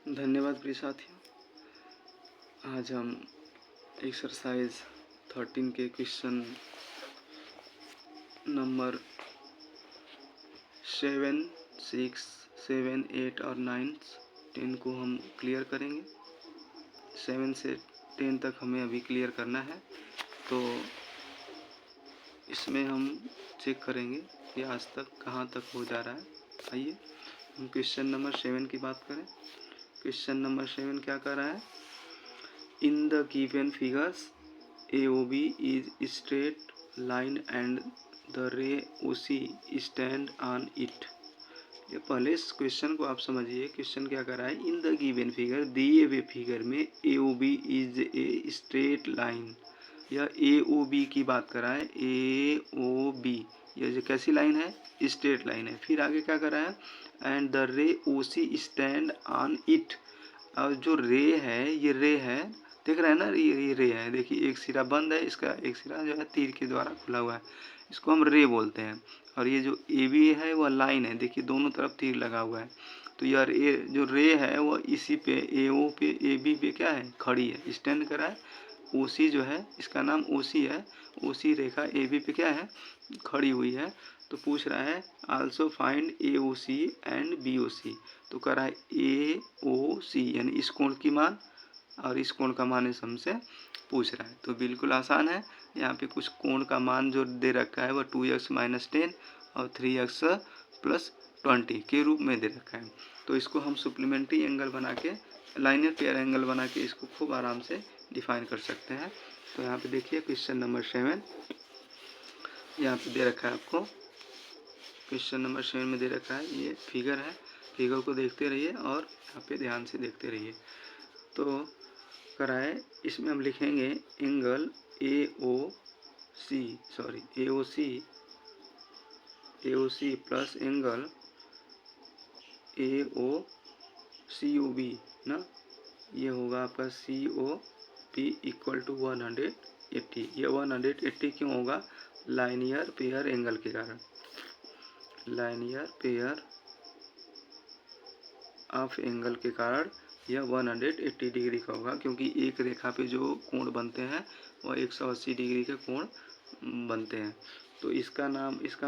धन्यवाद प्रिय साथियों। आज हम एक्सरसाइज 13 के क्वेश्चन नंबर 7, 6, 7, 8 और 9, 10 को हम क्लियर करेंगे। 7 से 10 तक हमें अभी क्लियर करना है, तो इसमें हम चेक करेंगे कि आज तक कहाँ तक हो जा रहा है। आइए हम क्वेश्चन नंबर 7 की बात करें। क्वेश्चन नंबर 7 क्या कर रहा है? In the given figures AOB is straight line and the ray OC stand on it। ये पहले इस क्वेश्चन को आप समझिए। क्वेश्चन क्या कर रहा है? इन द गिवन फिगर, दिए हुए फिगर में AOB is a straight line, यह AOB की बात कर रहा है। AOB यह जो कैसी लाइन है? स्ट्रेट लाइन है। फिर आगे क्या कर रहा है? एंड द रे OC स्टैंड ऑन इट। और जो रे है, ये रे है, देख रहे हैं ना, ये रे है। देखिए एक सिरा बंद है, इसका एक सिरा जो है तीर के द्वारा खुला हुआ है, इसको हम रे बोलते हैं। और ये जो AB है वह लाइन है, देखिए दोनों तरफ तीर लगा हुआ है। तो यार ये जो रे है वह इसी पे AO पे AB पे क्या है? खड़ी है, स्टैंड करा है। OC जो है, इसका नाम OC है। OC रेखा AB पे क्या है? खड़ी हुई है। तो पूछ रहा है also find AOC and BOC। तो कह रहा है AOC यानी इस कोण की मान और इस कोण का मान इस हमसे पूछ रहा है। तो बिल्कुल आसान है। यहाँ पे कुछ कोण का मान जो दे रखा है वह 2x - 10 और 3x + 20 के रूप में दे रखा है। तो इसको हम सप्लीमेंट्री एंगल बना के, लाइनर पेयर एंगल बना के इसको खूब आराम से डिफाइन कर सकते हैं। तो यहाँ पे देखिए क्वेश्चन नंबर 7 यहाँ पे दे रखा है आपको। क्वेश्चन नंबर 7 में दे रखा है, ये फिगर है। फिगर को देखते रहिए और यहाँ पे ध्यान से देखते रहिए। तो कराए इसमें हम लिखेंगे angle AOC plus angle AOCOB ना, ये होगा आपका COP इक्वल टू 180। ये 180 क्यों होगा? लाइनियर पेयर एंगल के कारण, लाइनियर पेयर ऑफ एंगल के कारण यह 180 डिग्री का होगा, क्योंकि एक रेखा पे जो कोण बनते हैं वह 180 डिग्री के कोण बनते हैं। तो इसका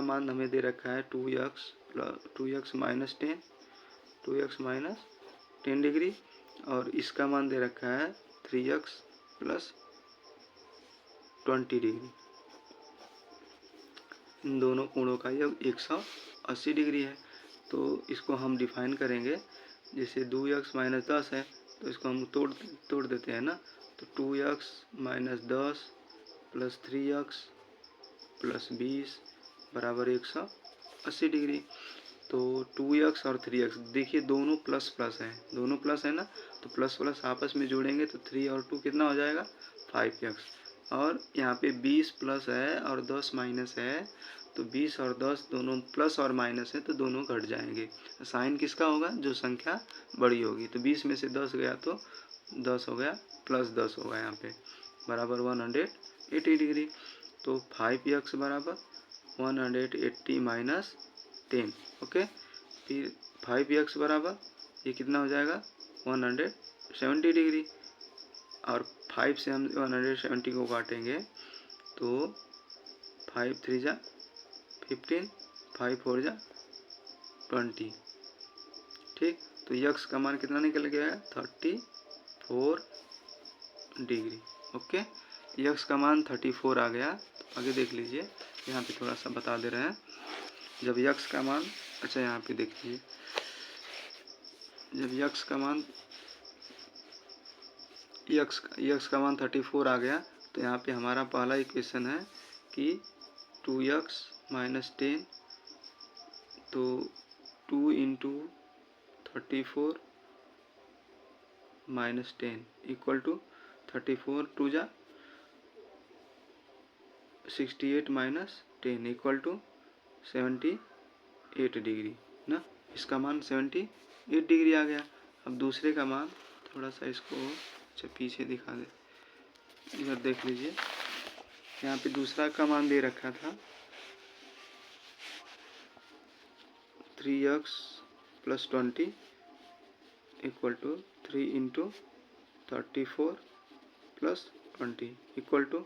मान हमें दे रखा है 2x - 10 डिग्री, और इसका मान दे रखा है 3x + 20 डिग्री। इन दोनों कोणों का यह 180 डिग्री है। तो इसको हम डिफाइन करेंगे। जैसे 2x - 10 है, तो इसको हम तोड़ देते हैं ना। तो 2x - 10 + 3x + 20 बराबर 180 डिग्री। तो 2x और 3x देखिए दोनों प्लस प्लस है, दोनों प्लस है ना, तो प्लस प्लस आपस में जोड़ेंगे तो 3 और 2 कितना हो जाएगा? 5x। और यहाँ पे 20 प्लस है और 10 माइनस है, तो 20 और 10 दोनों प्लस और माइनस है, तो दोनों घट जाएंगे। साइन किसका होगा? जो संख्या बड़ी होगी। तो 20 में से 10 गया तो 10 हो गया, प्लस 10 होगा यहाँ पे, बराबर 180 डिग्री। तो 5x बराबर 180 - 10। ओके, फिर 5x बराबर ये कितना हो जाएगा? 170 डिग्री। और 5 से हम 170 को काटेंगे तो 5 3 जा 15, 5 4 जा 20। ठीक, तो यक्स का मान कितना निकल गया है? 34 डिग्री। ओके, यक्स का मान 34 आ गया। तो आगे देख लीजिए, यहाँ पे थोड़ा सा बता दे रहे हैं। जब यक्स का मान, अच्छा यहाँ पे देख लीजिए, जब यक्स का मान 34 आ गया, तो यहाँ पे हमारा पहला इक्वेशन है कि 2x - 10, तो 2 × 34 - 10 इक्वल टू 34 2 जा 68 - 10 इक्वल टू 78 डिग्री ना। इसका मान 78 डिग्री आ गया। अब दूसरे का मान थोड़ा सा इसको अच्छा पीछे दिखा दे, इधर देख लीजिए। यहाँ पे दूसरा का मान दे रखा था 3x + 20 equal to 3 into 34 plus 20 equal to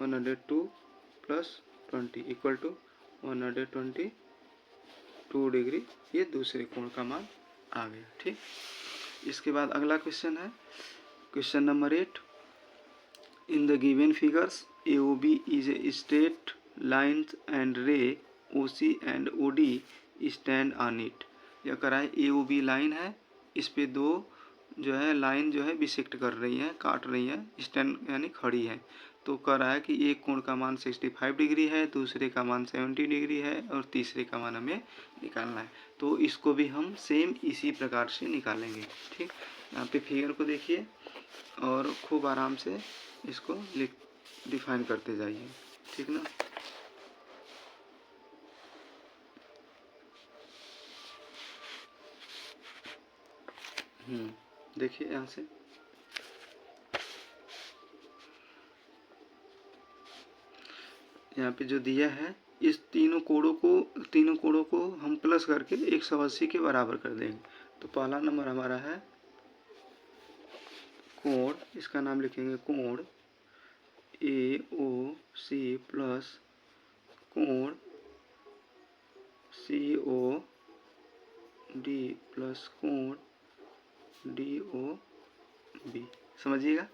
102 plus 20 equal to 122 degree. ये दूसरे कोण का मान आ गया। ठीक, इसके बाद अगला क्वेश्चन है question number 8। In the given figures AOB is a straight line and रे OC and OD stand on it. यह करा है AOB लाइन है, इस पे दो जो है लाइन जो है बिसेक्ट कर रही है, काट रही है, स्टैंड यानी खड़ी है। तो कह रहा है कि एक कोण का मान 65 डिग्री है, दूसरे का मान 70 डिग्री है और तीसरे का मान हमें निकालना है। तो इसको भी हम सेम इसी प्रकार से निकालेंगे। ठीक, यहाँ पे फिगर को देखिए और खूब आराम से इसको डिफाइन करते जाइए। ठीक ना। देखिए यहाँ से यहाँ पे जो दिया है इस तीनों कोणों को हम प्लस करके 180 के बराबर कर देंगे। तो पहला नंबर हमारा है कोण, इसका नाम लिखेंगे कोण AOC प्लस कोण COD प्लस कोण DOB। समझिएगा,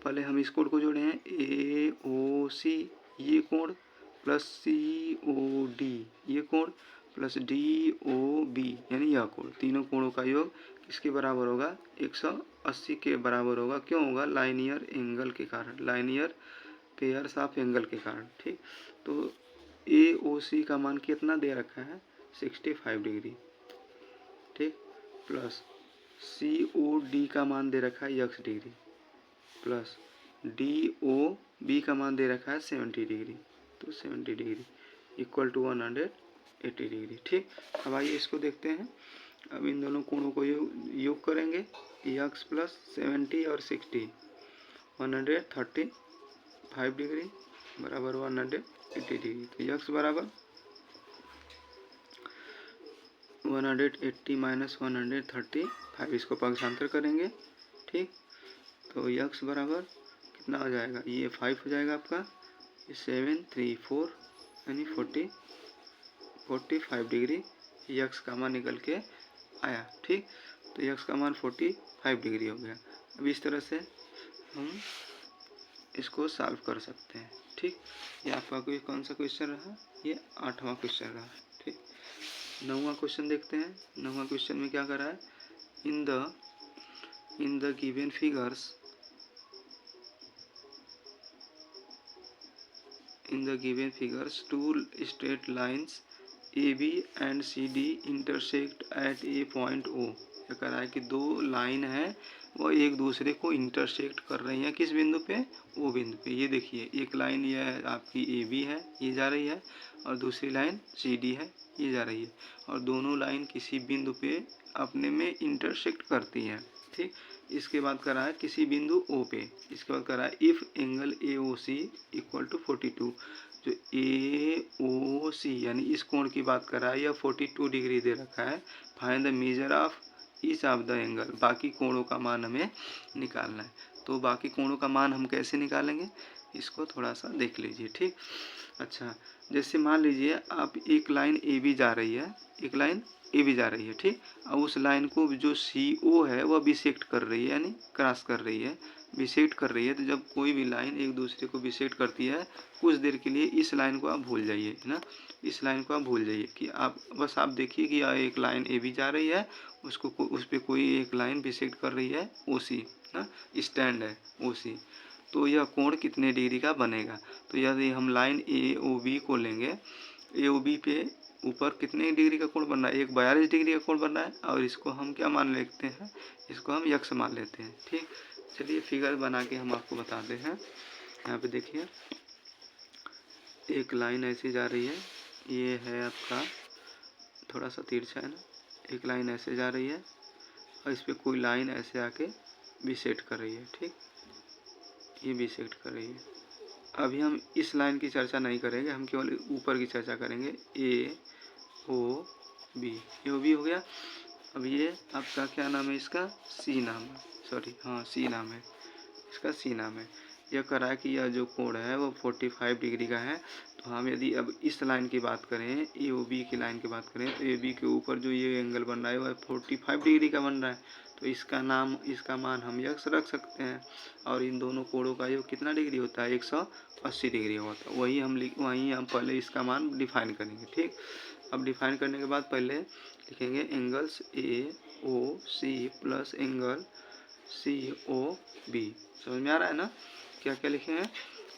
पहले हम इस कोण को जोड़े हैं AOC ये कोण प्लस COD ये कोण प्लस DOB यानी यह कोण। तीनों कोणों का योग किसके बराबर होगा? 180 के बराबर होगा। क्यों होगा? लाइनियर एंगल के कारण, लाइनियर पेयर्स ऑफ एंगल के कारण। ठीक, तो AOC का मान कितना दे रखा है? 65 डिग्री। ठीक, प्लस COD का मान दे रखा है x डिग्री प्लस DOB का मान दे रखा है 70 डिग्री। तो 70 डिग्री इक्वल टू 180 डिग्री। ठीक, अब आइए इसको देखते हैं। अब इन दोनों कोणों को योग करेंगे, x प्लस 70 और 60 135 डिग्री बराबर 180 डिग्री। तो x बराबर 180 माइनस 135, इसको पक्षांतर करेंगे। ठीक, तो x बराबर कितना हो जाएगा? ये 5 हो जाएगा आपका, 7 3 4 यानी 45 डिग्री x का मान निकल के आया। ठीक, तो x का मान 45 डिग्री हो गया। अब इस तरह से हम इसको सॉल्व कर सकते हैं। ठीक, ये आपका कोई कौन सा क्वेश्चन रहा? ये 8वां क्वेश्चन रहा। ठीक, 9वां क्वेश्चन देखते हैं। 9वां क्वेश्चन में क्या कर रहा है? In the given figures two straight lines AB and CD intersect at a point O। क्या कर रहा है कि दो लाइन है वो एक दूसरे को इंटरसेक्ट कर रही हैं। किस बिंदु पे? O बिंदु पे। ये देखिए, एक लाइन यह आपकी AB है, ये जा रही है, और दूसरी लाइन CD है, ये जा रही है, और दोनों लाइन किसी बिंदु पे अपने में इंटरसेक्ट करती हैं। ठीक, इसके बाद करा है किसी बिंदु O पे। इसके बाद करा है if angle AOC equal to 42। जो AOC यानी इस कोण की बात कर रहा है, यह 42 डिग्री दे रखा है। Find the measure of each of the angle. बाकी कोणों का मान हमें निकालना है। तो बाकी कोणों का मान हम कैसे निकालेंगे, इसको थोड़ा सा देख लीजिए। ठीक, अच्छा, जैसे मान लीजिए आप एक लाइन AB जा रही है, एक लाइन AB जा रही है। ठीक, अब उस लाइन को जो CO है वह बिसेक्ट कर रही है, यानी क्रॉस कर रही है, बिसेक्ट कर रही है। तो जब कोई भी लाइन एक दूसरे को बिसेक्ट करती है, कुछ देर के लिए इस लाइन को आप भूल जाइए, है ना। इस लाइन को आप भूल जाइए कि आप देखिए कि एक लाइन AB जा रही है, उसको उस पर कोई एक लाइन बिसेक्ट कर रही है OC ना, स्टैंड है OC। तो यह कोण कितने डिग्री का बनेगा? तो यदि हम लाइन AOB को लेंगे, AOB पे ऊपर कितने डिग्री का कोण बन रहा है? एक 42 डिग्री का कोण बन रहा है, और इसको हम क्या मान लेते हैं? इसको हम x मान लेते हैं। ठीक, चलिए फिगर बना के हम आपको बताते हैं। यहाँ पे देखिए, एक लाइन ऐसी जा रही है, ये है आपका थोड़ा सा तिरछा है ना, एक लाइन ऐसे जा रही है और इस पर कोई लाइन ऐसे आके बिसेक्ट कर रही है। ठीक, ये बिसेक्ट कर रही है। अभी हम इस लाइन की चर्चा नहीं करेंगे, हम केवल ऊपर की चर्चा करेंगे। AOB AOB हो गया। अब ये आपका क्या नाम है, इसका C नाम है, सॉरी हाँ C नाम है, इसका C नाम है। यह करा कि यह जो कोण है वो 45 डिग्री का है। तो हम यदि अब इस लाइन की बात करें, AOB की लाइन की बात करें, तो AB के ऊपर जो ये एंगल बन रहा है वह 45 डिग्री का बन रहा है। तो इसका मान हम यक्स रख सकते हैं। और इन दोनों कोणों का योग कितना डिग्री होता है, 180 डिग्री होता है। वहीं हम पहले इसका मान डिफाइन करेंगे। ठीक, अब डिफाइन करने के बाद पहले लिखेंगे angles AOC plus angle COB। समझ में आ रहा है ना, क्या क्या लिखे हैं,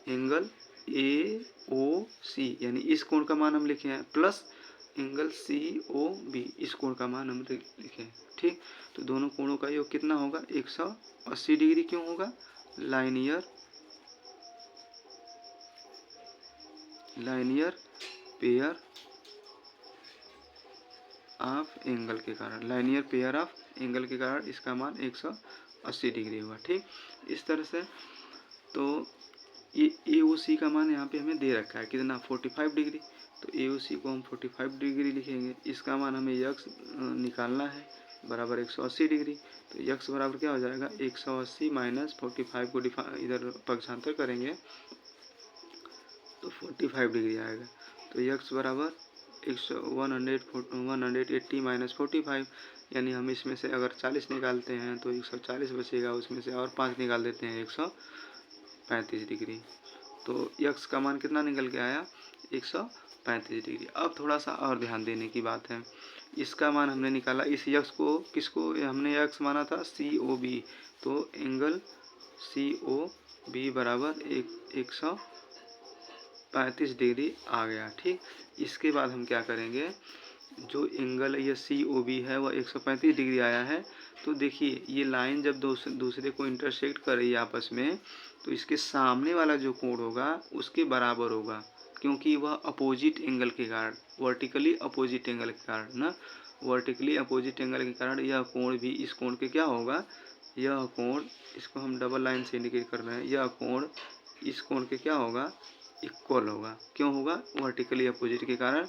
एंगल AOC यानी इस कोण का मान हम लिखे हैं, प्लस एंगल COB इस कोण का मान हम लिखे हैं। ठीक, तो दोनों कोणों का योग कितना होगा, 180 डिग्री क्यों होगा, लाइनियर पेयर ऑफ एंगल के कारण, लाइनियर पेयर ऑफ एंगल के कारण इसका मान 180 डिग्री होगा। ठीक, इस तरह से तो ये AOC का मान यहाँ पे हमें दे रखा है कितना, 45 डिग्री। तो AOC को हम 45 डिग्री लिखेंगे। इसका मान हमें यक्स निकालना है, बराबर 180 डिग्री। तो यक्स बराबर क्या हो जाएगा, 180 माइनस 45 को इधर पक्षांतर करेंगे तो 45 डिग्री आएगा। तो यक्स बराबर 180 माइनस 45, यानी हम इसमें से अगर 40 निकालते हैं तो 140 बचेगा, उसमें से और 5 निकाल देते हैं 135 डिग्री। तो यक्स का मान कितना निकल के आया, 135 डिग्री। अब थोड़ा सा और ध्यान देने की बात है, इसका मान हमने निकाला, इस यक्स को किसको हमने यक्स माना था, COB। तो एंगल COB बराबर 135 डिग्री आ गया। ठीक, इसके बाद हम क्या करेंगे, जो एंगल ये COB है वह 135 डिग्री आया है। तो देखिए ये लाइन जब दूसरे को इंटरसेक्ट कर रही है आपस में, तो इसके सामने वाला जो कोण होगा उसके बराबर होगा, क्योंकि वह अपोजिट एंगल के कारण, वर्टिकली अपोजिट एंगल के कारण ना, वर्टिकली अपोजिट एंगल के कारण यह कोण भी इस कोण के क्या होगा, यह कोण, इसको हम डबल लाइन से इंडिकेट कर रहे हैं, यह कोण इस कोण के क्या होगा, इक्वल होगा। क्यों होगा, वर्टिकली अपोजिट के कारण।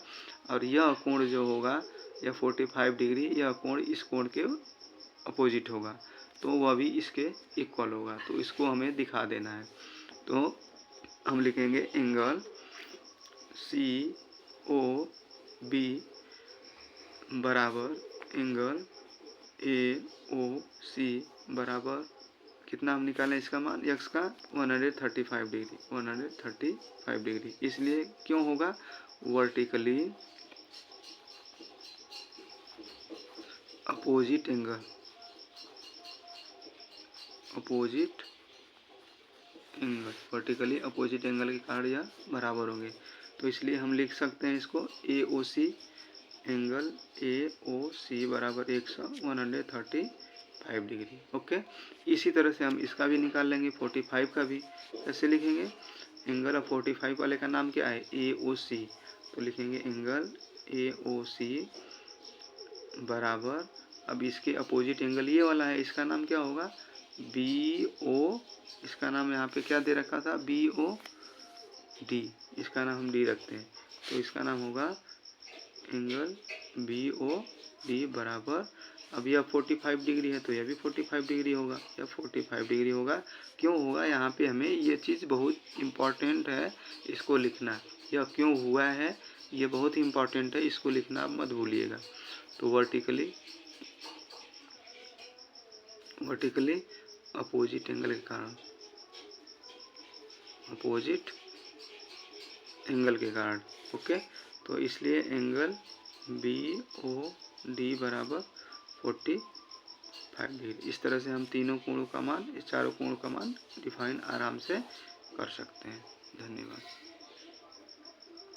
और यह कोण जो होगा, यह 45 डिग्री, यह कोण इस कोण के अपोजिट होगा, तो वह भी इसके इक्वल होगा। तो इसको हमें दिखा देना है। तो हम लिखेंगे एंगल COB बराबर एंगल AOC बराबर कितना हम निकालें इसका मान, यक्स का 135 डिग्री, 135 डिग्री। इसलिए क्यों होगा, vertically opposite angle vertically opposite angle के कारण यह बराबर होंगे। तो इसलिए हम लिख सकते हैं इसको AOC, एंगल AOC बराबर 135 डिग्री। ओके, इसी तरह से हम इसका भी निकाल लेंगे, 45 का भी। कैसे लिखेंगे, एंगल ऑफ 45 वाले का नाम क्या है, AOC। तो लिखेंगे एंगल AOC बराबर, अब इसके अपोजिट एंगल ये वाला है, इसका नाम क्या होगा, BO। इसका नाम यहाँ पे क्या दे रखा था, BOD, इसका नाम हम D रखते हैं। तो इसका नाम होगा एंगल BOD बराबर, अब यह 45 डिग्री है तो यह भी 45 डिग्री होगा, यह 45 डिग्री होगा। क्यों होगा, यहाँ पे हमें ये चीज़ बहुत इम्पॉर्टेंट है, इसको लिखना। यह क्यों हुआ है ये बहुत ही इम्पॉर्टेंट है, इसको लिखना मत भूलिएगा। तो वर्टिकली अपोजिट एंगल के कारण, अपोजिट एंगल के कारण। ओके, तो इसलिए एंगल BOD बराबर 45 डिग्री। इस तरह से हम तीनों कोणों का मान, इस चारों कोणों का मान डिफाइन आराम से कर सकते हैं। धन्यवाद।